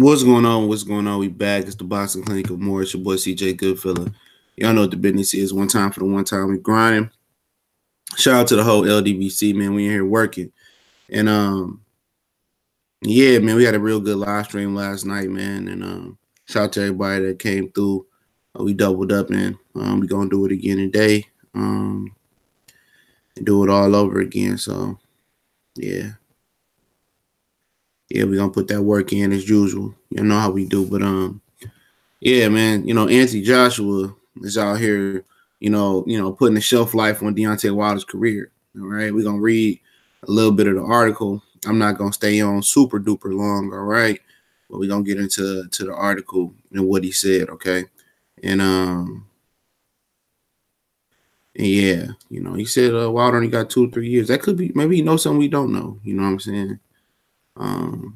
What's going on? What's going on? We back. It's the Boxing Clinic of More. It's your boy CJ Goodfella. Y'all know what the business is. One time for the one time we grinding. Shout out to the whole LDBC, man. We in here working. And yeah, man, we had a real good live stream last night, man. And shout out to everybody that came through. We doubled up, man. We gonna do it again today. And do it all over again. So yeah. Yeah, we're gonna put that work in as usual. You know how we do. But yeah, man, Anthony Joshua is out here, putting a shelf life on Deontay Wilder's career. All right. We're gonna read a little bit of the article. I'm not gonna stay on super duper long, all right. But we're gonna get into the article and what he said, okay? And yeah, he said Wilder only got 2 or 3 years. That could be, maybe he knows something we don't know, you know what I'm saying? And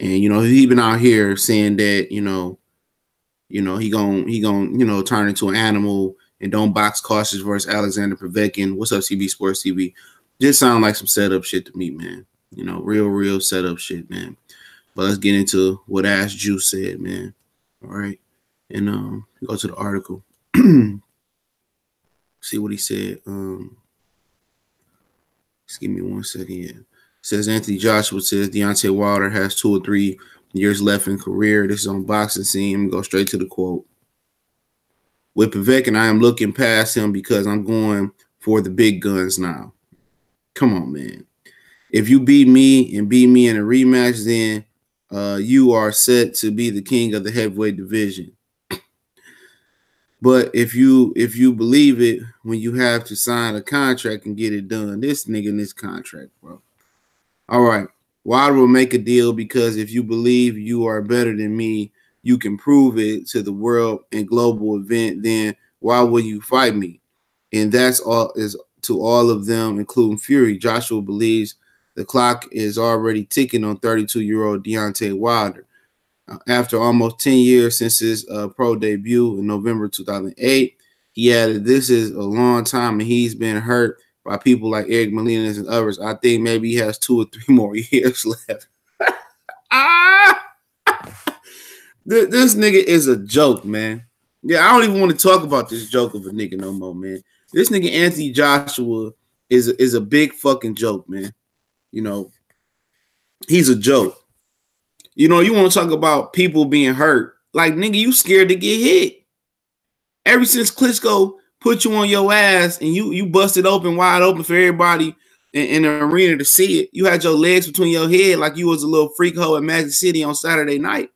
he been out here saying that he gonna turn into an animal and don't box cautious versus Alexander Povetkin. What's up, CB Sports TV? Just sound like some setup shit to me, man. Real setup shit, man. But let's get into what Ash Juice said, man. All right, and go to the article. See what he said. Just give me 1 second here. Says Anthony Joshua says Deontay Wilder has 2 or 3 years left in career. This is on Boxing Scene. I'm going to go straight to the quote. With Povetkin, I am looking past him because I'm going for the big guns now. Come on, man. If you beat me and beat me in a rematch, then you are set to be the king of the heavyweight division. But if you believe it, when you have to sign a contract and get it done, this nigga in this contract, bro. All right, Wilder will make a deal because if you believe you are better than me, you can prove it to the world and global event, then why would you fight me? And that's all is to all of them, including Fury. Joshua believes the clock is already ticking on 32-year-old Deontay Wilder. After almost 10 years since his pro debut in November 2008, he added, this is a long time and he's been hurt by people like Eric Molinas and others. I think maybe he has 2 or 3 more years left. This nigga is a joke, man. Yeah, I don't even want to talk about this joke of a nigga no more, man. This nigga Anthony Joshua is a big fucking joke, man. He's a joke. You want to talk about people being hurt. Like, nigga, you scared to get hit. Ever since Klitschko put you on your ass and you busted open, wide open for everybody in the arena to see it. You had your legs between your head like you was a little freak hoe at Magic City on Saturday night.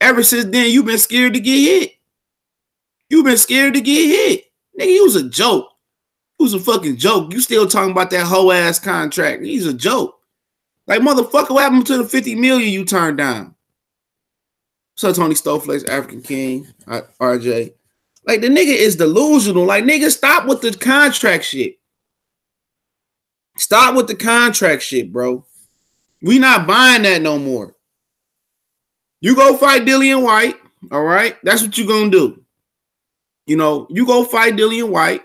Ever since then, you've been scared to get hit. You've been scared to get hit. Nigga, he was a joke. He was a fucking joke. You still talking about that whole ass contract. He's a joke. Like, motherfucker, what happened to the $50 million you turned down? What's up, Tony Stoflex, African King, RJ? Like, the nigga is delusional. Like, nigga, stop with the contract shit. Stop with the contract shit, bro. We not buying that no more. You go fight Dillian White, all right? That's what you gonna do. You go fight Dillian White.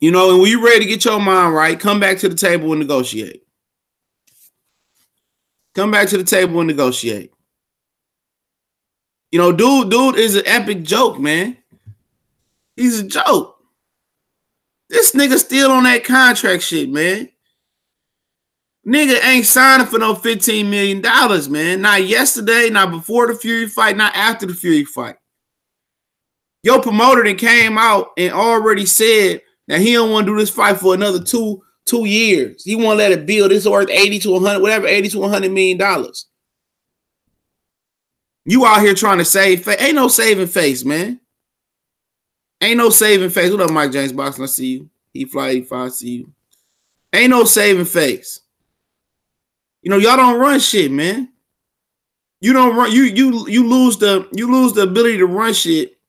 And when you ready to get your mind right, come back to the table and negotiate. Come back to the table and negotiate. Dude is an epic joke, man. He's a joke. This nigga still on that contract shit, man. Nigga ain't signing for no $15 million, man. Not yesterday, not before the Fury fight, not after the Fury fight. Your promoter that came out and already said that he don't want to do this fight for another two years. He want to let it build. It's worth 80 to 100, whatever, 80 to 100 million dollars. You out here trying to save face. Ain't no saving face, man. Ain't no saving face. What up, Mike James Boxing? I see you. He fly 85, I see you. Ain't no saving face. Y'all don't run shit, man. You don't run. You lose the ability to run shit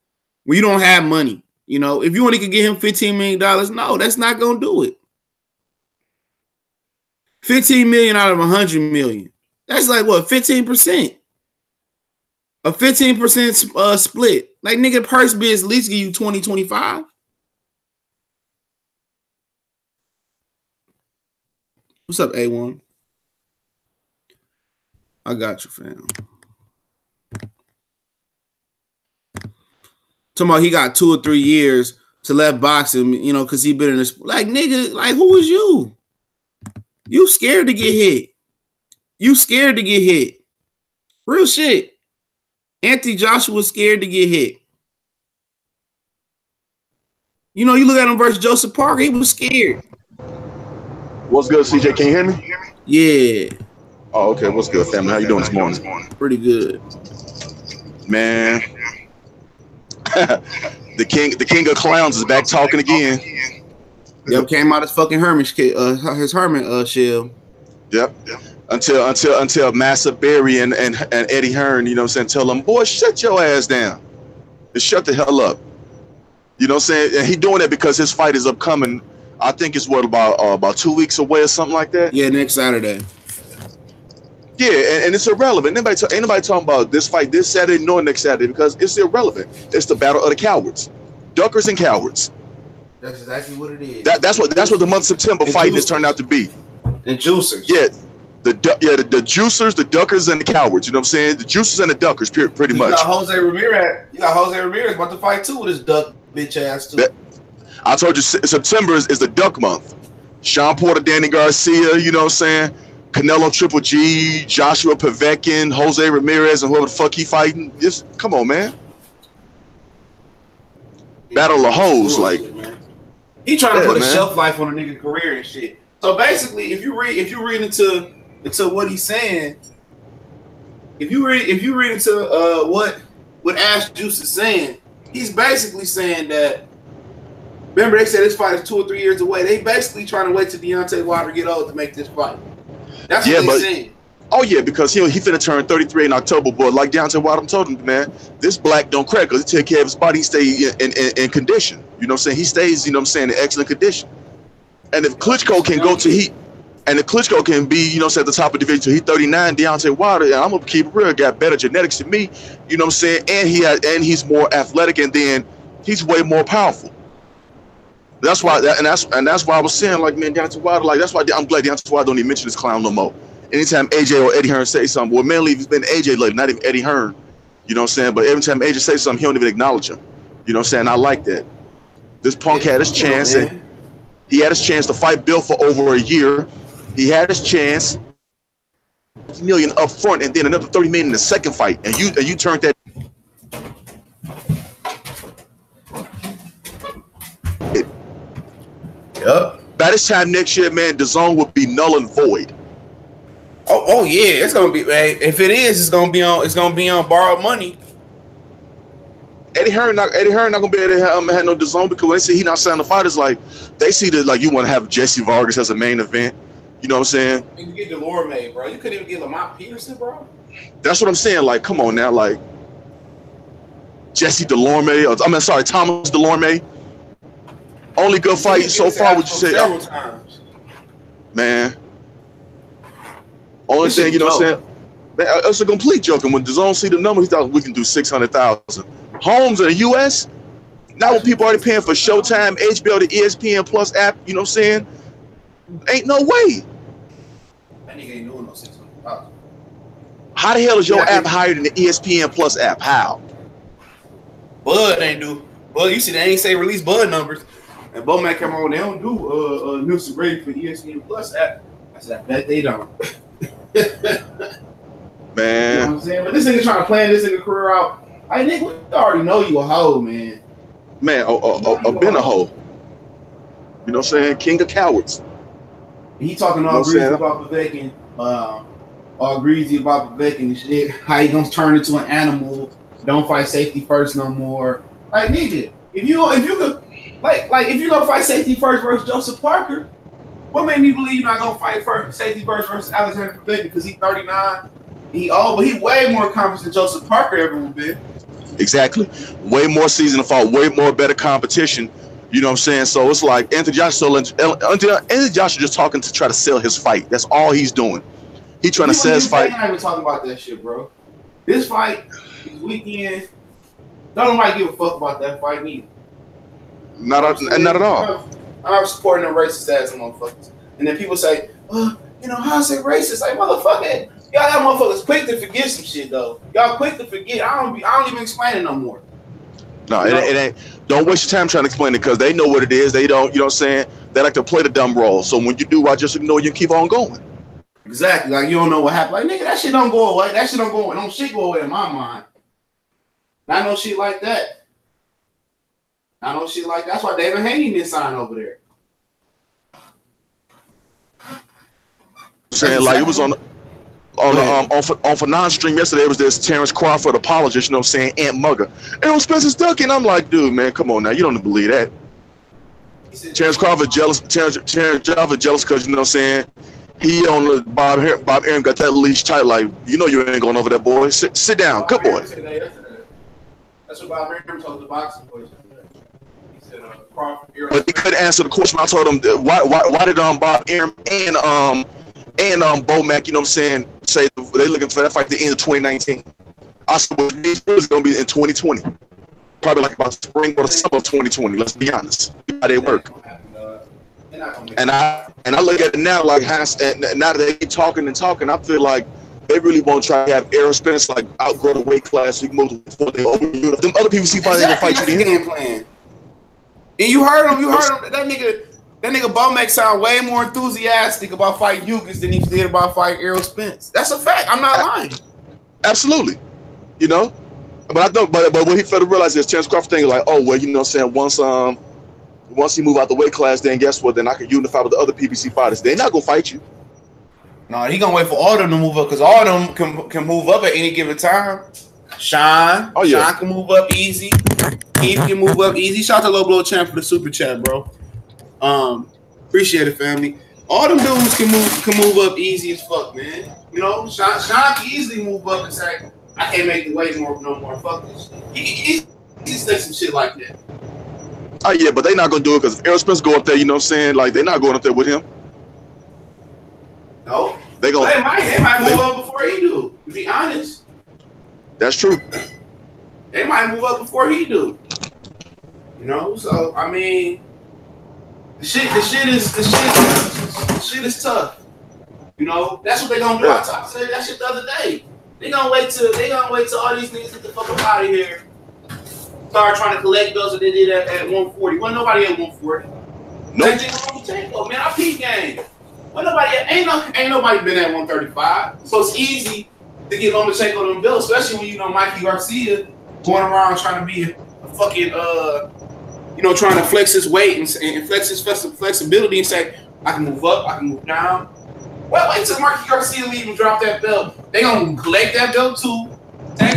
when you don't have money. If you only could get him $15 million, no, that's not gonna do it. 15 million out of 100 million. That's like what, 15%? A 15% split. Like, nigga, purse bids at least give you 20, 25. What's up, A1? I got you, fam. Talking about he got 2 or 3 years to let boxing, you know, because he been in this. Like, nigga, like, who is you? You scared to get hit. You scared to get hit. Real shit. Anthony Joshua was scared to get hit. You know, you look at him versus Joseph Parker, he was scared. What's good, CJ? Can you hear me? Yeah. Oh, okay. What's good, family? How you doing this morning? Pretty good. Man. the king of clowns is back talking again. Yep, came out his fucking hermit shell. Yep. Until Massa Berry and Eddie Hearn, you know what I'm saying, tell them, boy, shut your ass down. And shut the hell up. You know what I'm saying? And he doing that because his fight is upcoming. I think it's what, about 2 weeks away or something like that? Yeah, next Saturday. Yeah, and it's irrelevant. Ain't nobody talking about this fight this Saturday nor next Saturday because it's irrelevant. It's the battle of the cowards. Duckers and cowards. That's exactly what it is. That's what the month of September fight has turned out to be. And juicers. Yeah. The juicers, the duckers, and the cowards. You know what I'm saying? The juicers and the duckers, pretty much. You got Jose Ramirez about to fight too with his duck bitch ass too. I told you September is the duck month. Sean Porter, Danny Garcia, you know what I'm saying? Canelo Triple G, Joshua Povetkin, Jose Ramirez, and whoever the fuck he fighting. Just come on, man. Battle of hoes, like. He trying to put a shelf life on a nigga's career and shit. So basically, if you read into what he's saying, if you read into what Ash Juice is saying, he's basically saying that. Remember, they said this fight is 2 or 3 years away. They basically trying to wait till Deontay Wilder get old to make this fight. That's what they're saying. Oh yeah, because he finna turn 33 in October, but like Deontay Wilder told him, man, this black don't crack because he take care of his body, he stay in condition. You know what I'm saying? He stays, you know what I'm saying, in excellent condition. And if Klitschko can go to and if Klitschko can be, you know, at the top of the division till he's 39, Deontay Wilder, and I'm gonna keep it real, got better genetics than me, you know what I'm saying, and he's more athletic, and then he's way more powerful. That's why, that's why I was saying, like, man, Deontay Wilder, like, that's why I'm glad Deontay Wilder don't even mention this clown no more. Anytime AJ or Eddie Hearn say something, well, mainly it's been AJ lately, not even Eddie Hearn, you know what I'm saying? But every time AJ say something, he don't even acknowledge him. You know what I'm saying? I like that. This punk had his chance, and he had his chance to fight Bill for over a year. He had his chance, $1 million up front, and then another $30 million in the second fight, and you turned that. Yep. By this time next year, man, the zone would be null and void. Oh yeah, it's gonna be. If it is, it's gonna be on borrowed money. Eddie Hearn not gonna be able to have no DAZN because when they see he not signing the fighters, like they see that, like, you want to have Jesse Vargas as a main event. You know what I'm saying? You can get Delorme, bro. You couldn't even get Lamont Peterson, bro. That's what I'm saying. Like, come on now, like Jesse Delorme. Thomas Delorme. Only good fight so far, would you say? Several times. Man. Only thing, you know what I'm saying? Man, it's a complete joke. And when DAZN see the number, he thought we can do 600,000. Homes in the U.S., now when people already paying for Showtime, HBO, the ESPN Plus app, you know what I'm saying? Ain't no way. That nigga ain't doing no 600,000. How the hell is your app higher than the ESPN Plus app? How? Bud ain't do. Bud, you see, they ain't say release Bud numbers. And Bowman came on, they don't do Nielsen rating for ESPN Plus app. I said, I bet they don't. Man. You know what I'm saying? But this nigga trying to plan this nigga career out. I think we already know you a hoe, man. Man, been a hoe. You know what I'm saying? King of cowards. He talking all greasy about Povetkin, all greasy about Povetkin and shit. How he gonna turn into an animal? Don't fight safety first no more. Like, nigga, if you could, like if you gonna fight safety first versus Joseph Parker, what made me believe you're not gonna fight safety first versus Alexander Povetkin because he's 39. But he way more accomplished than Joseph Parker ever would be. Exactly. Way more season to fight, way more better competition. You know what I'm saying? So it's like Anthony Joshua just talking to try to sell his fight. That's all he's doing. He trying to sell his fight. I'm not even talking about that shit, bro. This fight, this weekend, don't nobody give a fuck about that fight either. Not at all. I'm supporting them racist ass motherfuckers. And then people say, you know, how's it racist? Like, motherfucker, Y'all got motherfuckers quick to forget some shit though. Y'all quick to forget. I don't even explain it no more. No, it ain't. Don't waste your time trying to explain it because they know what it is. They don't. You know what I'm saying? They like to play the dumb role. So when you do, I just ignore you and keep on going. Exactly. Like you don't know what happened. Like nigga, that shit don't go away. That shit don't go away. Don't shit go away in my mind. Not no shit like that. Not no shit like that. That's why David Haney didn't sign over there. Saying like it was on for non-stream yesterday. It was this Terrence Crawford apologist. You know what I'm saying? Aunt Mugger. Errol Spencer's ducking. I'm like, dude, man, come on now. You don't believe that. Terrence Crawford jealous. Terrence Crawford jealous because you know what I'm saying. He on the Bob Aaron got that leash tight. Like you know you ain't going over that boy. Sit down, good boy. That's what Bob Aaron told the boxing boys. He said, Crawford. But he couldn't answer the question. I told him why did Bob Aaron and Bo Mack, you know what I'm saying, say they looking for that fight at the end of 2019. I said, well, it's going to be in 2020. Probably like about spring or the summer of 2020. Let's be honest. How they work. And I look at it now like now that they keep talking and talking, I feel like they really want to try to have Errol Spence like outgrow the weight class so you can move before they open you. Them other people see fighting gonna fight you then. And you heard him. That nigga Bo Mack sound way more enthusiastic about fighting Yugas than he did about fighting Errol Spence. That's a fact. I'm not lying. Absolutely. You know? But I don't but what he failed to realize is Terrence Crawford thing is like, oh well, you know what I'm saying, once he move out the weight class, then guess what? Then I can unify with the other PBC fighters. They're not gonna fight you. No, he gonna wait for all of them to move up because all of them can move up at any given time. Sean can move up easy. Keith can move up easy. Shout out to Low Blow Champ for the super chat, bro. Appreciate it, family. All them dudes can move up easy as fuck, man. You know, Sean can easily move up and say, I can't make the weight no more. Fuck this. He say some shit like that. Oh yeah, but they not gonna do it because if Errol Spence go up there, you know what I'm saying? Like they're not going up there with him. No, they might move up before he do. To be honest, that's true. They might move up before he do. You know, so I mean, the shit is tough. You know, that's what they gonna do. I said that shit the other day. They gonna wait till all these niggas get the fuck up out of here. Start trying to collect those that they did at 140. Wasn't nobody at 140. Nope. Man, I peep game. Ain't nobody been at 135. So it's easy to get Lomachenko them bills, especially when you know Mikey Garcia going around trying to be a fucking trying to flex his weight and flex his flexibility and say, I can move up, I can move down. Well, wait till Mikey Garcia leave and drop that belt. They gonna collect that belt too.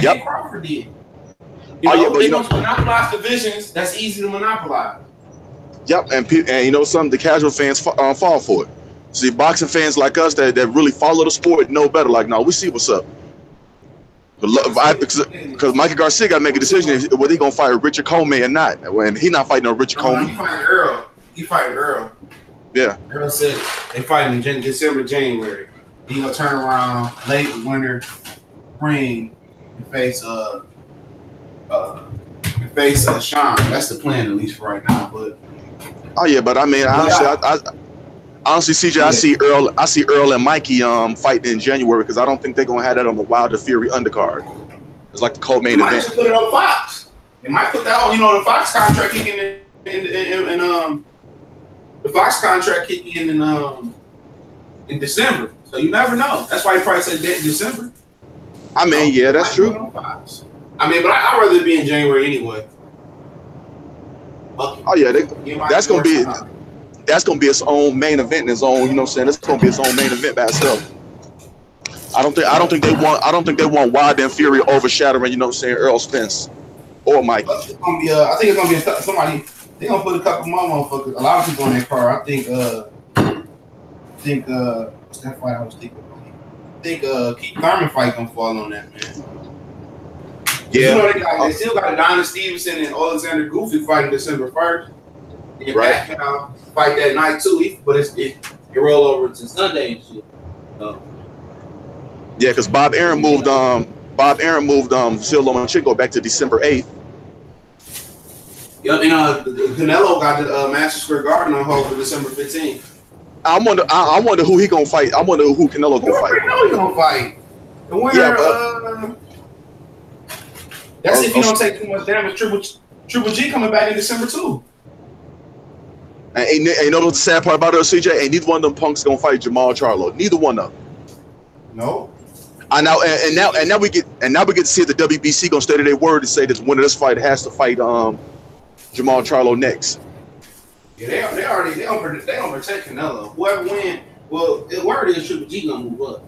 Yep. Crawford did. They gonna monopolize divisions. That's easy to monopolize. Yep, and you know something, the casual fans fall for it. See, boxing fans like us that really follow the sport know better. Like, no, we see what's up. Because Mikey Garcia got to make a decision whether he gonna fight Richard Coleman or not. When he not fighting no Richard Coleman. He fighting Earl. Yeah. Earl said they fighting in December, January. He gonna turn around late winter, spring, and face Sean. That's the plan, at least for right now. But oh yeah, but I mean, honestly, CJ, yeah. I see Earl and Mikey fighting in January because I don't think they're gonna have that on the Wilder Fury undercard. It's like the co-main event. Might put it on Fox. They might put that on. The Fox contract kicking in the Fox contract kicking in December. So you never know. That's why he probably said that in December. I mean, yeah, that's true. I mean, but I'd rather be in January anyway. Oh yeah, that's gonna be its own main event in its own. You know what I'm saying? It's gonna be its own main event by itself. I don't think they want Wilder and Fury overshadowing. You know what I'm saying? Errol Spence or Mike. I think it's gonna be somebody. They're gonna put a couple more motherfuckers. A lot of people on that card. I think what's that fight I was thinking? I think Keith Thurman fight gonna fall on that, man. Yeah. They still got Adonis Stevenson and Alexander Goofy fighting December 1st. And right. Fight that night too, but it roll over to Sunday and shit. Yeah, because Bob Aaron moved Sil Lomachenko back to December 8th. Yep, and Canelo got the Madison Square Garden on hold for December 15th. I wonder who he gonna fight. I wonder who Canelo gonna fight. I know he gonna fight. The winner, that's if you don't take too much damage. Triple G coming back in December too. And ain't know what the sad part about it, CJ? Ain't neither one of them punks gonna fight Jamal Charlo. Neither one of them. No. I now we get to see the WBC gonna stay to their word and say that the winner of this fight has to fight Jamal Charlo next. Yeah, they don't protect Canelo. Whoever win, well, the word is Triple G gonna move up.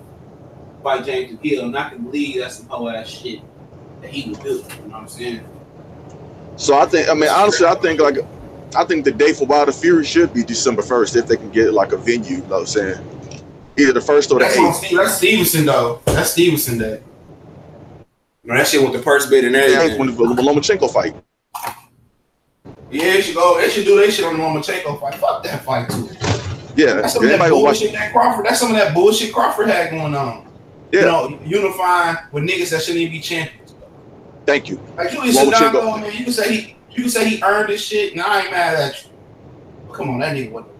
Fight James Hill. I'm not gonna believe that's some whole ass shit that he would do. You know what I'm saying? So honestly, I think the day for Wilder Fury should be December 1st if they can get like a venue. You know what I'm saying? Either the 1st or the 8th. That's Stevenson though. That's Stevenson Day. You know, that shit with the purse bid and everything. Yeah, when the Lomachenko fight. Yeah, they should go. They should do their shit on the Lomachenko fight. Fuck that fight too. Yeah, that's some of that bullshit that Crawford. That's some of that bullshit Crawford had going on. Yeah, you know, unifying with niggas that shouldn't even be champions. Thank you. Like Julius Ndongo, man, you can say he earned this shit, and I ain't mad at you. Come on, that nigga wasn't.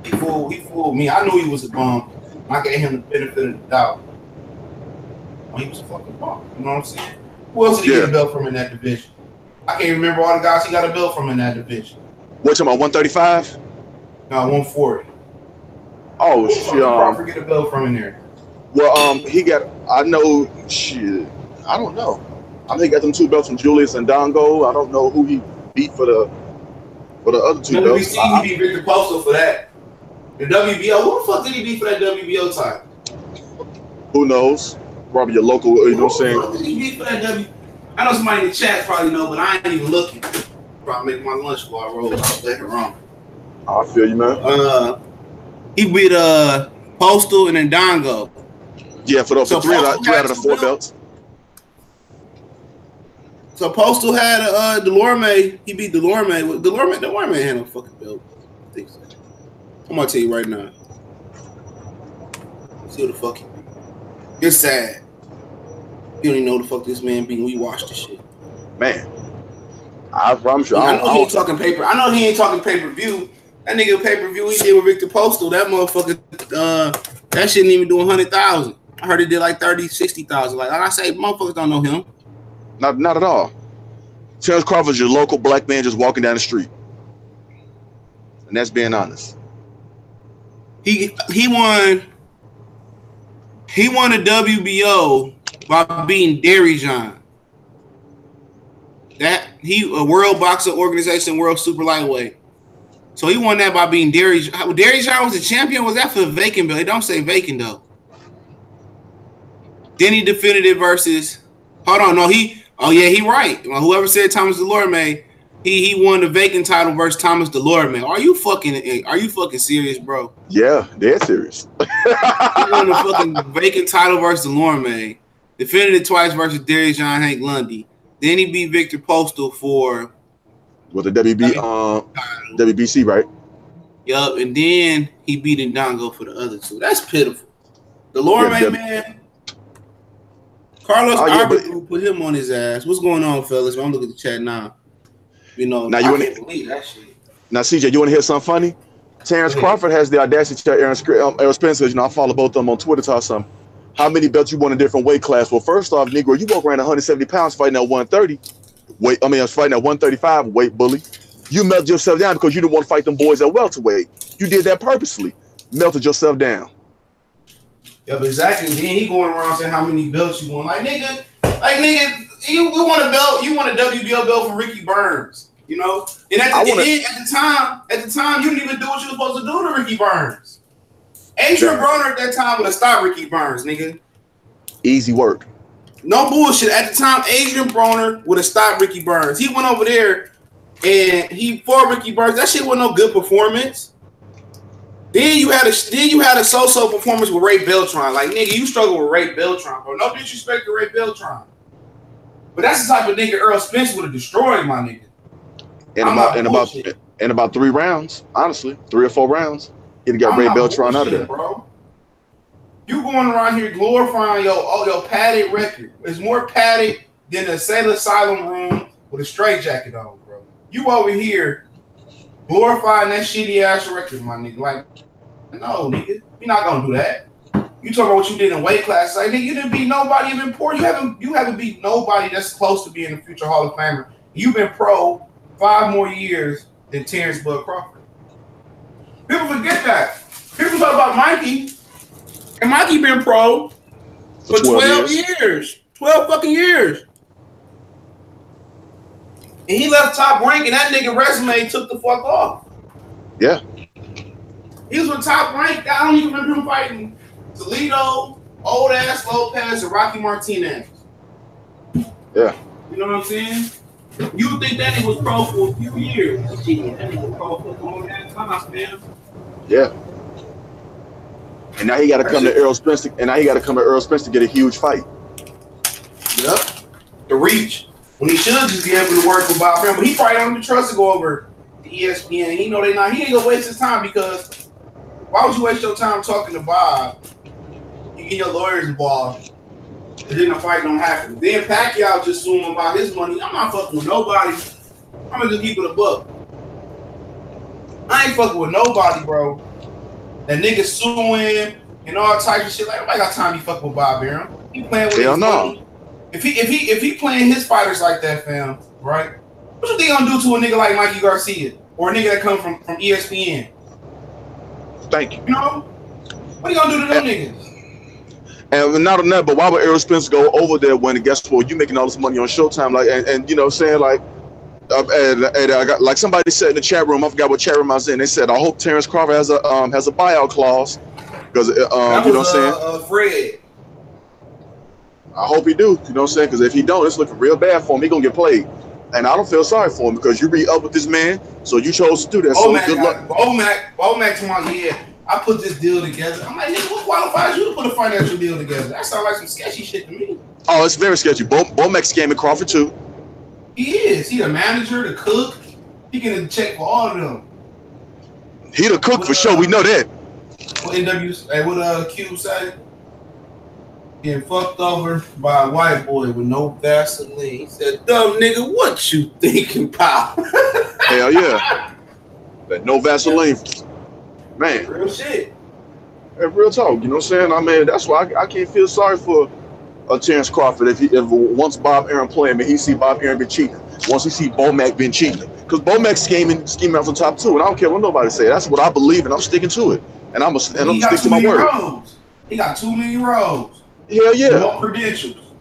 He fooled me. I knew he was a bum. I gave him the benefit of the doubt. Well, he was a fucking bum. You know what I'm saying? Who else did he get a belt from in that division? I can't remember all the guys he got a belt from in that division. What, talking about 135? No, 140. Oh, shit. I forget a belt from in there. Well, he got, I know, shit. I don't know. I think he got them 2 belts from Julius Ndongo. I don't know who he beat for the other 2 belts. WBC, he beat Victor Postal for that. The WBO, who the fuck did he beat for that WBO title? Who knows? Probably your local, you know what I'm saying? Who did he beat for that I know somebody in the chat probably know, but I ain't even looking. Probably make my lunch while I roll out later on. I feel you, man. He beat Postal and Ndongo. Yeah, for those 3 out of the 4 belts. So Postal had Delorme. He beat Delorme. Delorme had no fucking belt. I think so. I'm gonna tell you right now. Let's see what the fuck he beat. It's sad. You don't even know the fuck this man beat. We watched this shit. Man. I promise you. I know he ain't talking paper. I know he ain't talking pay-per-view. That nigga pay-per-view he did with Victor Postal, that motherfucker, that shouldn't even do 100,000. I heard he did like 30, 60,000. Like I say, motherfuckers don't know him. Not at all. Terrence Crawford's your local black man just walking down the street. And that's being honest. He won a WBO by beating Derry John. That he a World Boxing Organization, World Super Lightweight. So he won that by beating Derry. Derry John was the champion. Was that for the vacant belt? It don't say vacant though. Then he defended it versus. Hold on, no, he right. Well, whoever said Thomas Delorme, he won the vacant title versus Thomas Delorme. Are you fucking serious, bro? Yeah, they're serious. He won the fucking vacant title versus Delorme. Defended it twice versus Darius John Hank Lundy. Then he beat Victor Postal for the WBC, right? Yup, and then he beat Ndongo for the other 2. That's pitiful. Delorme, man. Carlos Arbitru put him on his ass. What's going on, fellas? I'm looking at the chat now. You know, now I can't believe that shit. Now, CJ, you want to hear something funny? Terrence Crawford has the audacity to tell Aaron Spencer, I follow both of them on Twitter, talk something. How many belts you won in different weight class? Well, first off, Negro, you walk around 170 pounds fighting at 130. I was fighting at 135 weight, bully. You melted yourself down because you didn't want to fight them boys at welterweight. You did that purposely. Melted yourself down. Yeah, but exactly. Then he going around saying how many belts you won. Like nigga, you want a belt. You want a WBO belt from Ricky Burns. You know, and at the time, you didn't even do what you were supposed to do to Ricky Burns. Adrian Broner at that time would have stopped Ricky Burns, nigga. Easy work. No bullshit. At the time, Adrian Broner would have stopped Ricky Burns. He went over there and he fought Ricky Burns. That shit wasn't no good performance. Then you had a so-so performance with Ray Beltran. Like nigga, you struggle with Ray Beltran, bro. No disrespect to Ray Beltran, but that's the type of nigga Earl Spence would have destroyed, my nigga. In about 3 rounds, honestly, 3 or 4 rounds. He'd got Ray Beltran out of there, bro. You going around here glorifying your padded record. It's more padded than a sailor asylum room with a straitjacket on, bro. You over here glorifying that shitty ass record, my nigga. Like, no, nigga, you're not gonna do that. You talk about what you did in weight classes. Like, nigga, you didn't beat nobody even poor. You haven't beat nobody that's close to being a future Hall of Famer. You've been pro 5 more years than Terrence Bud Crawford. People forget that. People talk about Mikey, and Mikey been pro for 12 years. 12 fucking years. And he left Top Rank, and that nigga resume took the fuck off. Yeah. He was with Top Rank. I don't even remember him fighting Toledo, old ass Lopez, and Rocky Martinez. Yeah. You know what I'm saying? You would think that nigga was pro for a few years. That nigga was pro for a long ass time, man. Yeah. And now he got to come to Earl Spence, to get a huge fight. Yep. The reach. When he should just be able to work with Bob Brown, but he probably don't even trust to go over to ESPN. And he know they not. He ain't gonna waste his time because why would you waste your time talking to Bob? You get your lawyers involved, and then the fight don't happen. Then Pacquiao just suing him about his money. I'm not fucking with nobody. I'm gonna just keep it a buck. I ain't fucking with nobody, bro. That nigga suing and all types of shit. Like, nobody got time to be fucking with Bob Arum. He playing with his money. If he playing his fighters like that, fam, right? What you think gonna do to a nigga like Mikey Garcia or a nigga that come from ESPN? Thank you. You know? What you gonna do to them niggas? And not on that, but why would Errol Spence go over there when, guess what, you making all this money on Showtime? Like, and you know, saying like, and I got, like somebody said in the chat room, I forgot what chat room I was in. They said, I hope Terrence Crawford has a buyout clause because you know what I'm saying. Fred. I hope he do. You know what I'm saying? Because if he don't, it's looking real bad for him. He gonna get played, and I don't feel sorry for him because you re up with this man, so you chose to do that. So good luck. Bomac told me, yeah, I put this deal together. I'm like, nigga, what qualifies you to put a financial deal together? That sounds like some sketchy shit to me. Oh, it's very sketchy. Bomac scamming Crawford too. He is. He the manager, the cook. He can check for all of them. He the cook for sure. We know that. What what Cube said? Getting fucked over by a white boy with no Vaseline. He said, dumb nigga, what you thinking about? Hell yeah. That no Vaseline. Man. Real shit. Hey, real talk. You know what I'm saying? I mean, that's why I can't feel sorry for Terrence Crawford if once Bob Arum playing, he see Bob Arum been cheating. Once he see Bomac been cheating. Because Bomac scheming out the top two, and I don't care what nobody say. That's what I believe, and I'm sticking to it. And I'm gonna stick to my word. He got too many roles. Hell yeah. No credentials.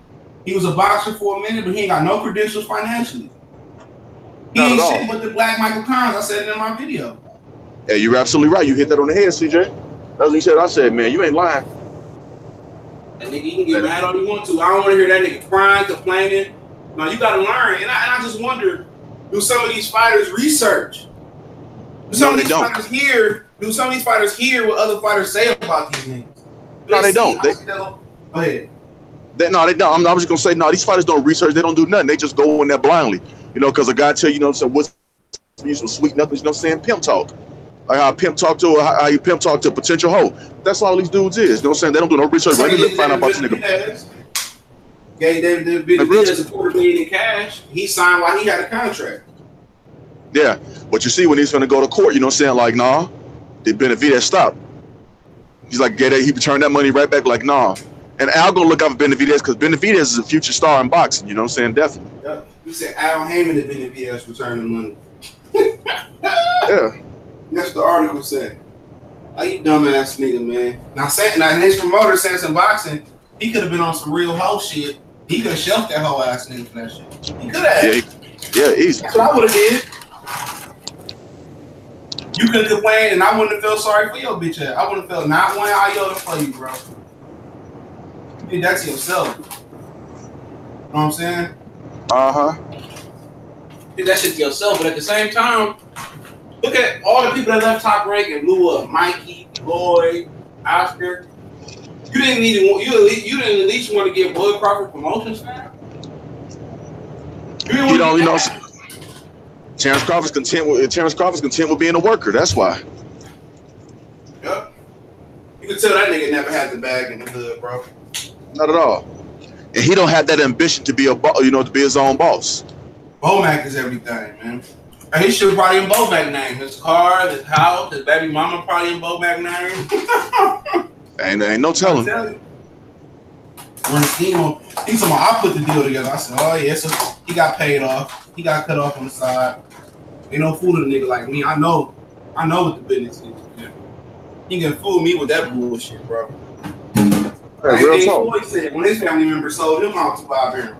He was a boxer for a minute, but he ain't got no credentials financially. He ain't shit but the black Michael Collins. I said it in my video. Yeah, you're absolutely right. You hit that on the head, CJ. That's what you said. I said, man, you ain't lying. That nigga, you can get mad all you want to. I don't want to hear that nigga crying, complaining. No, you got to learn. And I just wonder, do some of these fighters research? Do some of these fighters hear what other fighters say about these niggas? No, they don't. Go ahead. No, they don't. I was just gonna say, no, these fighters don't research. They don't do nothing. They just go in there blindly, you know, because a guy tell you, know, so what's some sweet nothing, you know, saying pimp talk, like how pimp talk to how you pimp talk to a potential hoe. That's all these dudes is. You know what I'm saying? They don't do no research. They didn't find out about this nigga. Gave David Benavidez $250 million in cash. He signed while he had a contract. Yeah, but you see, when he's gonna go to court, you know what I'm saying? Like, nah, did Benavidez stop? He's like, he returned that money right back, like, nah. And Al gonna look out for Benavidez because Benavidez is a future star in boxing. You know what I'm saying? Definitely. Yep. He said Al Heyman and Benavidez returned the money. Yeah. That's the article said. Like, you dumbass nigga, man. Now his promoter says in boxing, he could have been on some real hoe shit. He could have shelved that whole ass nigga for that shit. He could have. Yeah, easy. That's what I would have did. You could have complained, and I wouldn't have felt sorry for your bitch ass. I wouldn't have felt not one iota for you, bro. You did that to yourself. You know what I'm saying? Uh-huh. You did that shit to yourself, but at the same time, look at all the people that left Top Rank and blew up. Mikey, Lloyd, Oscar. You didn't at least want to give Bud Crawford promotions, man. You know, Terrence Crawford's content with being a worker. That's why. Yep. You can tell that nigga never had the bag in the hood, bro. Not at all. And he don't have that ambition to be to be his own boss. Bomac is everything, man. And he should probably in Bomac name. His car, his house, his baby mama probably in Bomac name. Ain't no telling. When he's talking about, I put the deal together. I said, oh yeah, so he got paid off. He got cut off on the side. Ain't no fool to a nigga like me. I know what the business is. Man. He can fool me with that bullshit, bro. Hey, real talk. Said when his family member sold him out to Bob Aaron.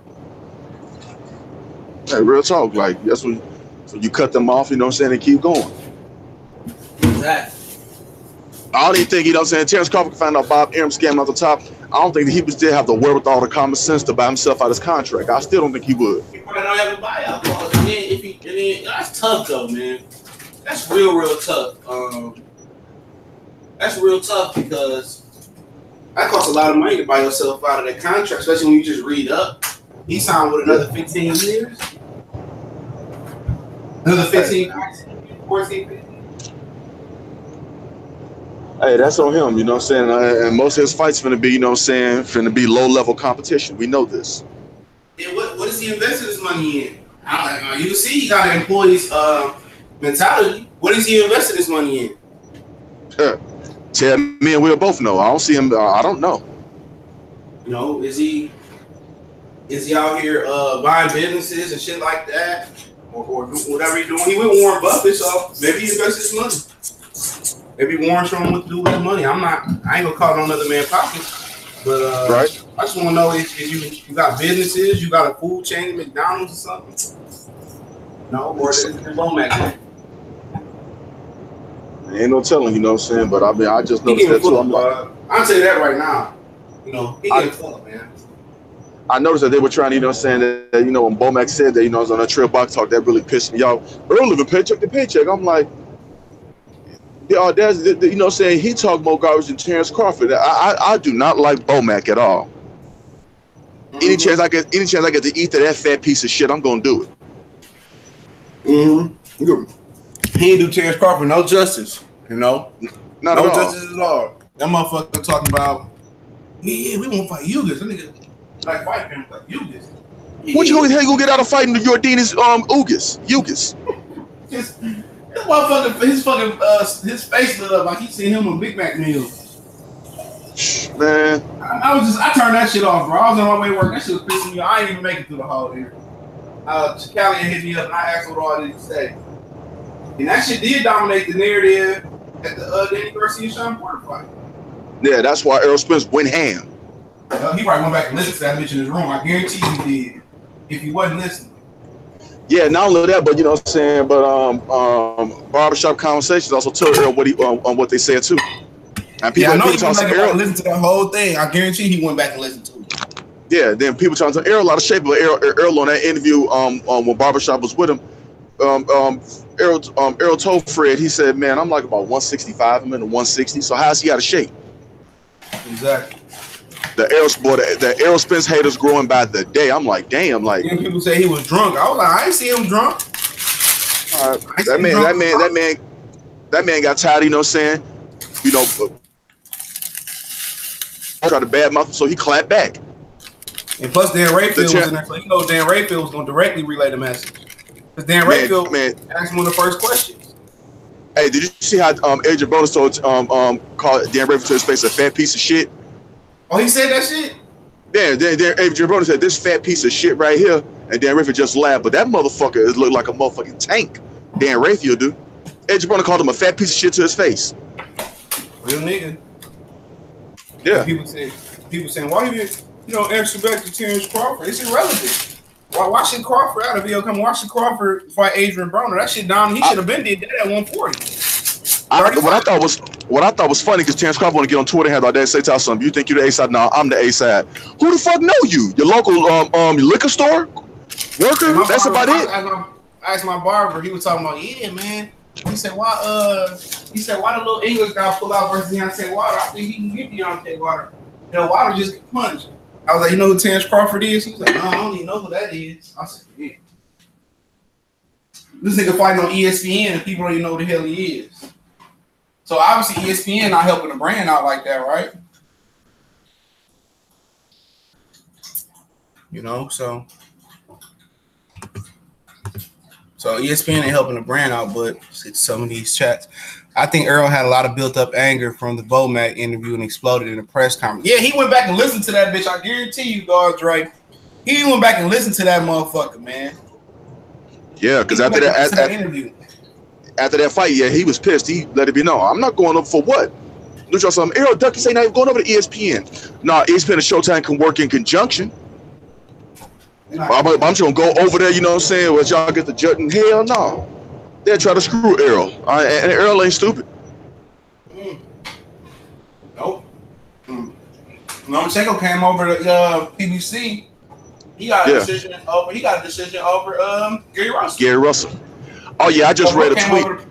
Hey, real talk. Like that's when you cut them off. You know what I'm saying? And keep going. Exactly. I don't even think, you know what I'm saying, Terrence Crawford can find out Bob Arum scamming off the top. I don't think that he would still have the wherewithal, the common sense to buy himself out his contract. I still don't think he would. He probably don't have a buyout clause. And then that's tough though, man. That's real tough. That's real tough because that costs a lot of money to buy yourself out of that contract, especially when you just read up. He signed with another 15 years. Another 15, 14, 15. Hey, that's on him, you know what I'm saying? And most of his fights finna be, you know what I'm saying, finna be low-level competition. We know this. Yeah, what is he investing his money in? You can see he got an employee's mentality. What is he investing his money in? Tell me and we'll both know. I don't see him. I don't know. You know, is he out here buying businesses and shit like that? Or whatever he's doing? He with Warren Buffett, so maybe he invests his money. Maybe Warren's showing what to do with his money. I ain't gonna call it on another man's pocket. But right. I just want to know if you got businesses, you got a food chain, McDonald's or something. No, or is it Lomax? Ain't no telling, you know what I'm saying? But I mean, I just noticed that too. I'll tell you that right now. You know, he getting fucked, man. I noticed that they were trying to, you know what I'm saying, that, you know, when Bomac said that, you know, I was on that Trail Box Talk, that really pissed me off. Earl living paycheck to paycheck. I'm like, yeah, that's, you know what I'm saying, he talked more garbage than Terrence Crawford. I do not like Bomac at all. Mm-hmm. Any chance I get to eat that fat piece of shit, I'm gonna do it. Mm-hmm. He ain't do Terrence Crawford no justice, you know? Not no at all. Justice at all. That motherfucker talking about, yeah, we won't fight Ugas. That nigga like fight him like Ugas. What you gonna get out of fighting Jordan's Ugas? This motherfucker, his face lit up like he seen him a Big Mac meal. Man, I turned that shit off, bro. I was on my way to work. That shit was pissing me off. I didn't even make it through the whole year. Callie hit me up and I asked what all I did to say. And that shit did dominate the narrative at the Danny Garcia Sean Porter fight. Yeah, that's why Errol Spence went ham. He probably went back and listened to that bitch in his room. I guarantee he did. If he wasn't listening. Yeah, not only that, but you know what I'm saying, but Barbershop Conversations also told Errol what he on what they said too. And people, I know he went back and listened to that whole thing. I guarantee he went back and listened to it. Yeah, then people trying to tell Errol out of shape, but Errol on that interview when Barbershop was with him, Errol told Fred, he said, man, I'm like about 165, I'm in the 160, so how's he out of shape? Exactly. The Errol Spence haters growing by the day. I'm like, damn, like people say he was drunk. I was like, I ain't see him drunk. That man got tired, you know what I'm saying? You know, tried to badmouth him, so he clapped back. And plus Dan Rayfield was in there, so you know Dan Rayfield was gonna directly relay the message. Because Dan Rayfield asked him one of the first questions. Hey, did you see how Adrian Broner called Dan Rayfield to his face a fat piece of shit? Oh, he said that shit? Yeah, Adrian Broner said this fat piece of shit right here, and Dan Rayfield just laughed. But that motherfucker looked like a motherfucking tank. Dan Rayfield do. Adrian Broner called him a fat piece of shit to his face. Real nigga. Yeah. People saying, why you don't answer back to Terrence Crawford? It's irrelevant. Why should Crawford out of video come? Why should Crawford fight Adrian Broner? That shit down. He should have been did that at 140. What I thought was funny because Terrence Crawford want to get on Twitter and have all that say to something. You think you're the A side? No, I'm the A side. Who the fuck know you? Your local liquor store worker? That's about it. I asked my barber. He was talking about, yeah, man. He said, why the little English guy pull out versus Deontay Wilder? I think he can get Deontay Wilder. You know, Wilder just get punched. I was like, you know who Terrence Crawford is? He was like, no, I don't even know who that is. I said, yeah. This nigga fighting on ESPN and people don't even know who the hell he is. So obviously ESPN not helping the brand out like that, right? You know, so ESPN ain't helping the brand out, but it's some of these chats. I think Earl had a lot of built-up anger from the Vomac interview and exploded in a press conference. Yeah, he went back and listened to that bitch. I guarantee you, dog, Drake. He went back and listened to that motherfucker, man. Yeah, because after that interview, after that fight, yeah, he was pissed. He let it be known. I'm not going up for what? Do y'all something? Errol Ducky say not even going over to ESPN. Nah, ESPN and Showtime can work in conjunction. I'm just gonna go over there, you know what I'm saying? Where y'all get the judging? Hell no. They'll try to screw Errol. And Errol ain't stupid. Nope. Lomachenko came over to PBC. He got a decision over. He got a decision over Gary Russell. Gary Russell. Oh yeah, I just read a tweet.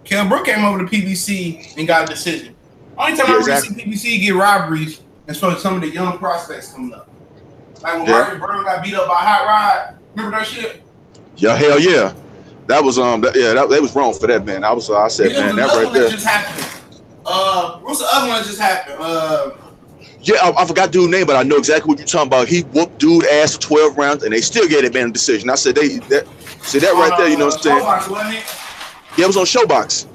Kell Brook came over to PBC and got a decision. Only time I really see PBC get robberies is for some of the young prospects coming up. Like when Marcus Burton got beat up by Hot Rod. Remember that shit? Yeah, hell yeah. That was they was wrong for that, man. I said, man, that right there. Just happened. What's the other one that just happened? Yeah, I forgot dude's name, but I know exactly what you're talking about. He whooped dude ass for 12 rounds, and they still gave that man a decision. I said that right there. You know what I'm saying? Showbox, wasn't it? Yeah, it was on Showbox.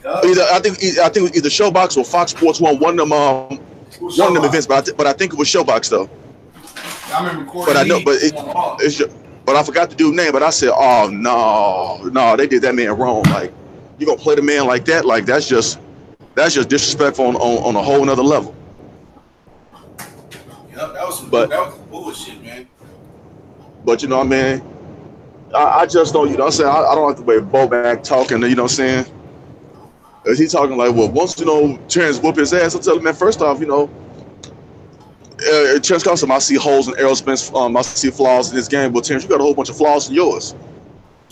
I think it was either Showbox or Fox Sports won one of them events, but I think it was Showbox though. I remember recording. But I know, but I forgot the dude's name. But I said, oh no, they did that man wrong. Like you gonna play the man like that? Like that's just disrespectful on a whole nother level. Yep, that was bullshit, man. But you know what I mean? I just don't, you know what I'm saying? I don't like the way Boback talking, you know what I'm saying? Is he talking like, well, once, you know, Terrence whoop his ass, I'll tell him, man, first off, you know, Terrence comes to him, I see holes in Errol Spence, I see flaws in his game, but Terrence, you got a whole bunch of flaws in yours.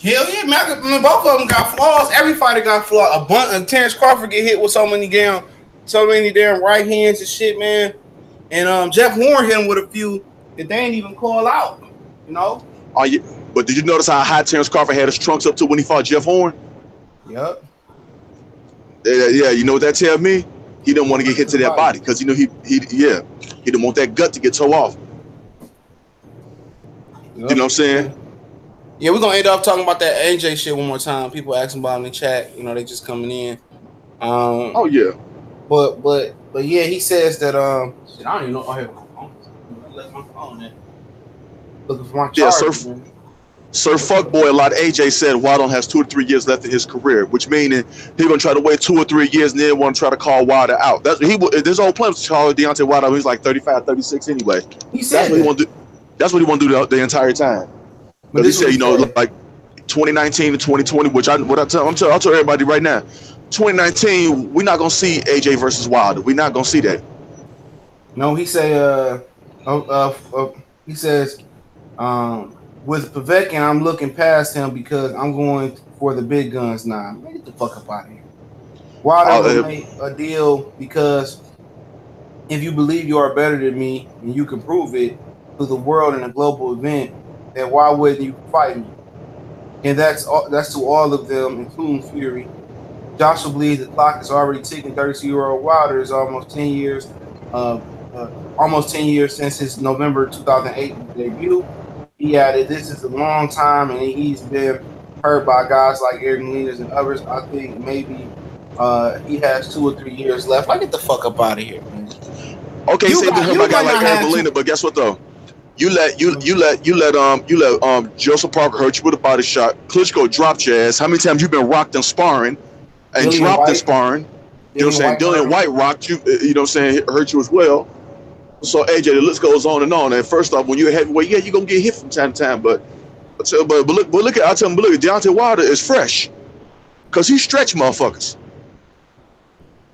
Hell yeah, man, both of them got flaws. Every fighter got flaws. Terrence Crawford get hit with so many damn right hands and shit, man. And Jeff Horn hit him with a few that they ain't even call out, you know? Oh, yeah. But did you notice how high Terrence Crawford had his trunks up to when he fought Jeff Horn? Yep. Yeah, you know what that tells me? He didn't want to get hit to that body because, you know, he didn't want that gut to get tore off. Yep. You know what I'm saying? Yeah, we're going to end up talking about that AJ shit one more time. People asking about it in the chat. You know, they just coming in. Oh, yeah. But yeah, he says that, shit, I don't even know. Oh, here, I left my phone there. Looking for my charger, man. Sir Fuckboy, a lot of AJ said Waddle has 2 or 3 years left in his career, which means he's gonna try to wait 2 or 3 years and then want to try to call Wilder out. This whole plan was to call Deontay Wilder. He's like 35, 36 anyway. He said that's what he want to do. That's what he want to do the entire time. But he said, you know, like 2019 to 2020, which I'll tell everybody right now. 2019, we're not gonna see AJ versus Wilder. We're not gonna see that. No, he say he says with Povetkin, I'm looking past him because I'm going for the big guns now. Man, get the fuck up out of here. Wilder made a deal because if you believe you are better than me and you can prove it to the world in a global event, then why wouldn't you fight me? And that's to all of them, including Fury. Joshua believes the clock is already ticking. 32-year-old Wilder is almost 10 years since his November 2008 debut. He added, this is a long time, and he's been hurt by guys like Eric Melendez and others. I think maybe he has 2 or 3 years left. Like, get the fuck up out of here, man. Okay, so he's been hurt by guys like Eric Melendez, but guess what though? You let Joseph Parker hurt you with a body shot. Klitschko dropped your ass. How many times you been rocked in sparring and dropped in sparring? You know what I'm saying? Dillian White rocked you. You know what I'm saying? Hurt you as well. So AJ, the list goes on and on. And first off, when you're a heavyweight, yeah, you're gonna get hit from time to time. But look at Deontay Wilder is fresh because he stretch motherfuckers.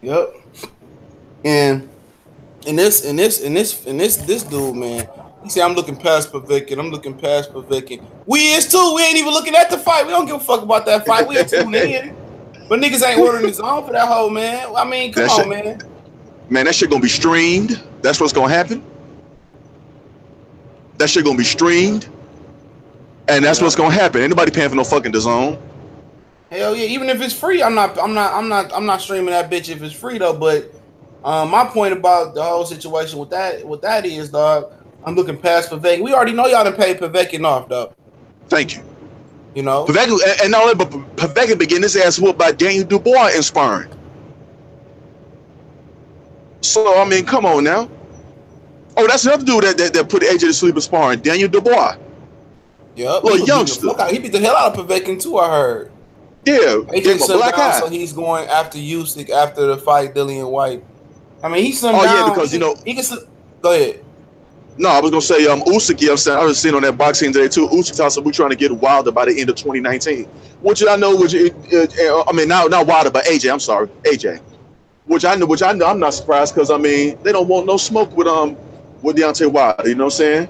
Yep. And this dude, man. He said, I'm looking past Povetkin. We is too. We ain't even looking at the fight. We don't give a fuck about that fight. We are tuning in. But niggas ain't ordering his own for that hoe, man. I mean, come on, man. Man, that shit gonna be streamed. That's what's gonna happen. That shit gonna be streamed. And that's what's gonna happen. Anybody paying for no fucking DAZN. Hell yeah. Even if it's free, I'm not streaming that bitch if it's free though. But my point about the whole situation with that is, dog, I'm looking past Povetkin. We already know y'all done paid Povetkin off, though. Thank you. You know? Povetkin, and not only, but Povetkin began his ass whooped by Daniel Dubois in sparring. So I mean, come on now. Oh, that's another dude that put AJ to sleep in sparring. Daniel Dubois. Yep, Little youngster. He beat the hell out of Povetkin too, I heard. Yeah, AJ slimmed down, so he's going after Usyk after the fight, Dillian White. I mean, he slimmed down. Oh yeah, because he can go ahead. No, I was gonna say Usyk. You know what I'm saying, I was seeing on that boxing today too. Usyk also we're trying to get Wilder by the end of 2019, which I know, I mean not Wilder, but AJ. I'm sorry, AJ. Which I know. I'm not surprised because I mean they don't want no smoke with Deontay Wilder. You know what I'm saying?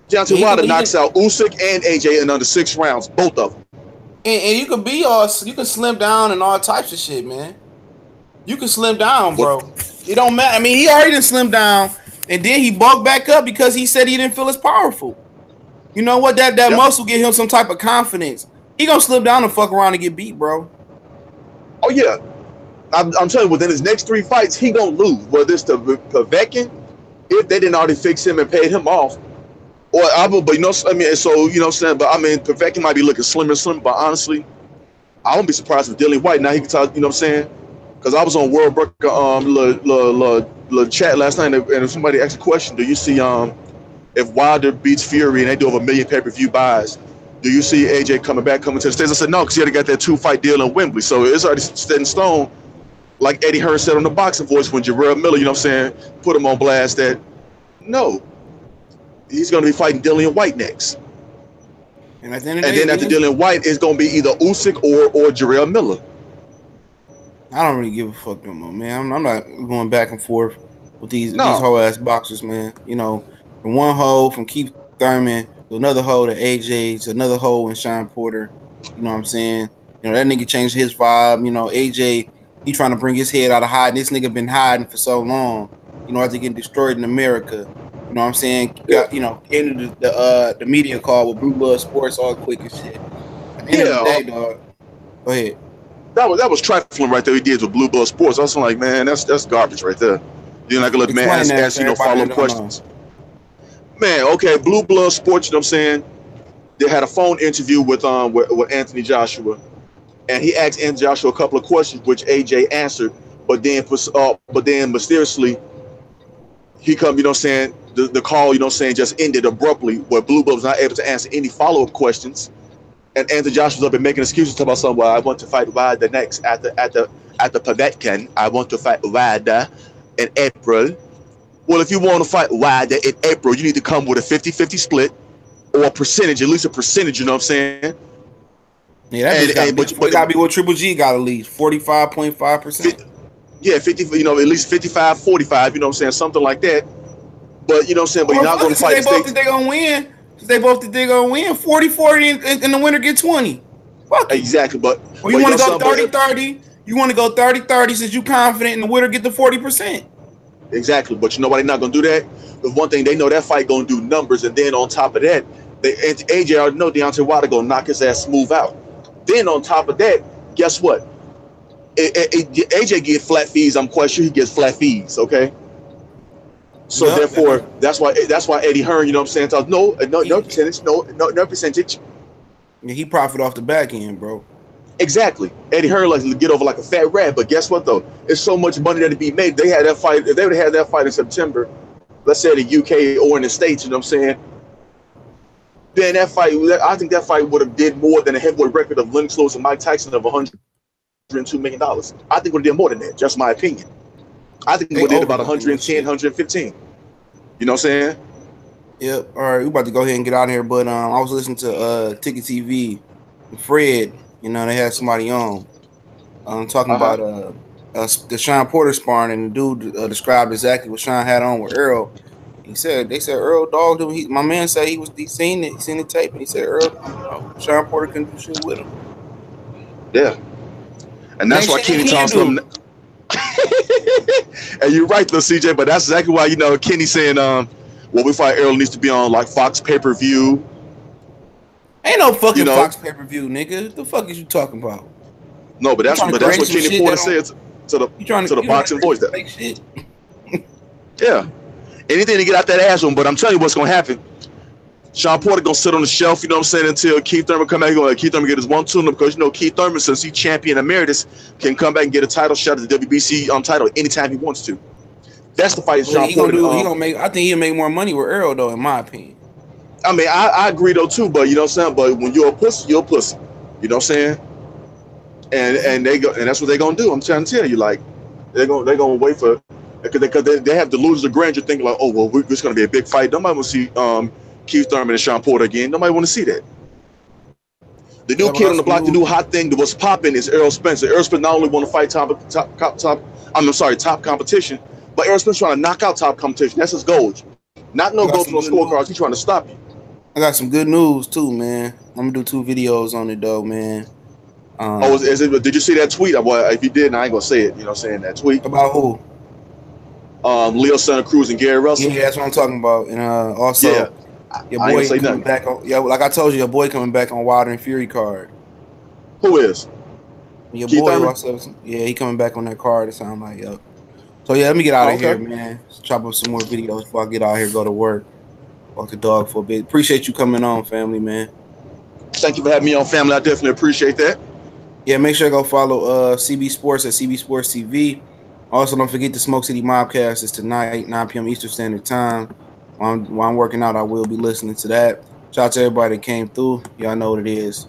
Deontay Wilder knocks out Usyk and AJ in under 6 rounds, both of them. And you can slim down and all types of shit, man. You can slim down, bro. It don't matter. I mean, he already done slim down, and then he bulked back up because he said he didn't feel as powerful. You know what? That muscle give him some type of confidence. He gonna slim down and fuck around and get beat, bro. Oh yeah, I'm telling you, within his next 3 fights, he gonna lose. Whether it's to Povetkin, if they didn't already fix him and paid him off. But you know, I mean, so you know what I'm saying. But I mean, Povetkin might be looking slim, but honestly, I won't be surprised if Dillian White now he can talk. You know what I'm saying? Because I was on World Burger little chat last night, and somebody asked a question: do you see if Wilder beats Fury and they do over 1 million pay-per-view buys, do you see AJ coming to the States? I said no, because he already got that 2-fight deal in Wembley, so it's already set in stone. Like Eddie Hearn said on the Boxing Voice when Jarrell Miller, you know what I'm saying, put him on blast that no. He's going to be fighting Dillian White next. And at the end of the day, after Dillian White, it's going to be either Usyk or Jarrell Miller. I don't really give a fuck no more, man. I'm not going back and forth with these whole ass boxers, man. You know, from one hole from Keith Thurman to another hole to AJ to another hole in Sean Porter. You know what I'm saying? You know, that nigga changed his vibe. You know, AJ, he trying to bring his head out of hiding. This nigga been hiding for so long. You know, after getting destroyed in America. You know what I'm saying? You know, into the media call with Blue Blood Sports all quick and shit. At the end of the day, dog. Go ahead. That was trifling right there. He did with Blue Blood Sports. I was like, man, that's garbage right there. You're not gonna let the man ask follow up questions. Man, okay, Blue Blood Sports. You know what I'm saying? They had a phone interview with Anthony Joshua, and he asked Anthony Joshua a couple of questions, which AJ answered, but then mysteriously he come, you know what I'm saying? The call, you know what I'm saying, just ended abruptly where Blue Blood was not able to answer any follow-up questions. And Anthony Joshua was up and making excuses about something. Well, I want to fight Wilder next at the Povetkin. I want to fight Wilder in April. Well, if you want to fight Wilder in April, you need to come with a 50-50 split or a percentage, at least a percentage, you know what I'm saying? Yeah, that gotta be what Triple G got at least 45.5%. Yeah, 50, you know, at least 55-45, you know what I'm saying, something like that. But you know what I'm saying, but you're not going to fight. They both think they're gonna win. They both think they're gonna win 40-40 and the winner get 20. Fuck exactly, but well, you want to go 30-30. You want to go 30-30 since you confident and the winner get the 40%. Exactly, but you know why they're not gonna do that? The one thing they know that fight gonna do numbers, and then on top of that, AJ already know Deontay Wilder gonna knock his ass smooth out. Then on top of that, guess what? AJ get flat fees. I'm quite sure he gets flat fees. Okay. So therefore, that's why Eddie Hearn, you know what I'm saying, tells no percentage, no percentage. Yeah, he profit off the back end, bro. Exactly. Eddie Hearn likes to get over like a fat rat, but guess what though? It's so much money that to be made. They had that fight. If they would have had that fight in September, let's say in the UK or in the States, you know what I'm saying? Then that fight, I think that fight would have did more than a heavyweight record of Lennox Lewis and Mike Tyson of $102 million. I think would have did more than that. Just my opinion. I think we did about 110, 115. You know what I'm saying? Yep. All right, we about to go ahead and get out of here. But I was listening to Ticket TV. Fred, you know, they had somebody on. Talking about the Sean Porter sparring, and the dude described exactly what Sean had on with Earl. They said Earl dogged him. My man said he seen the tape, and he said Earl, Sean Porter couldn't do shit with him. Yeah. And that's why Kenny Thompson. And you're right though, CJ, but that's exactly why, you know, Kenny saying we fight Earl needs to be on like Fox pay-per-view. Ain't no fucking Fox pay-per-view, nigga. What the fuck is you talking about? No, but that's what Kenny Porter said to the Boxing Voice. That shit. Yeah. Anything to get out that ass room, but I'm telling you what's gonna happen. Sean Porter gonna sit on the shelf, you know what I'm saying, until Keith Thurman come back. Keith Thurman get his one tune-up, because you know Keith Thurman, since he's champion emeritus, can come back and get a title shot at the WBC title anytime he wants to. That's the fight Sean He Porter. he gonna make. I think he'll make more money with Earl though, in my opinion. I mean, I agree though too, but you know what I'm saying. But when you're a pussy, you're a pussy. You know what I'm saying? And they go, and that's what they're gonna do. I'm trying to tell you, like they're gonna wait for because they have delusions of grandeur, thinking like, oh well, it's gonna be a big fight. Nobody want to see Keith Thurman and Sean Porter again. Nobody want to see that. The new kid on the block, the new hot thing that was popping is Errol Spence. Errol Spence not only want to fight top competition, but Errol Spence trying to knock out top competition. That's his goal. Not no goals, no scorecards. He's trying to stop you. I got some good news too, man. I'm gonna do 2 videos on it though, man. Did you see that tweet? Well, if you did, I ain't gonna say it. You know what I'm saying? That tweet. About who? Leo Santa Cruz and Gary Russell. Yeah, that's what I'm talking about. And also, your boy coming back on. Yeah, like I told you, your boy coming back on Wilder and Fury card. Who is? Your Keith boy Russell. Yeah, he coming back on that card. It sounds like, yep. So yeah, let me get out of here, man. Let's chop up some more videos before I get out here, go to work. Walk the dog for a bit. Appreciate you coming on, family, man. Thank you for having me on, family. I definitely appreciate that. Yeah, make sure to go follow CB Sports at CB Sports TV. Also, don't forget the Smoke City Mobcast is tonight, 9 p.m. Eastern Standard Time. While I'm working out, I will be listening to that. Shout out to everybody that came through. Y'all know what it is.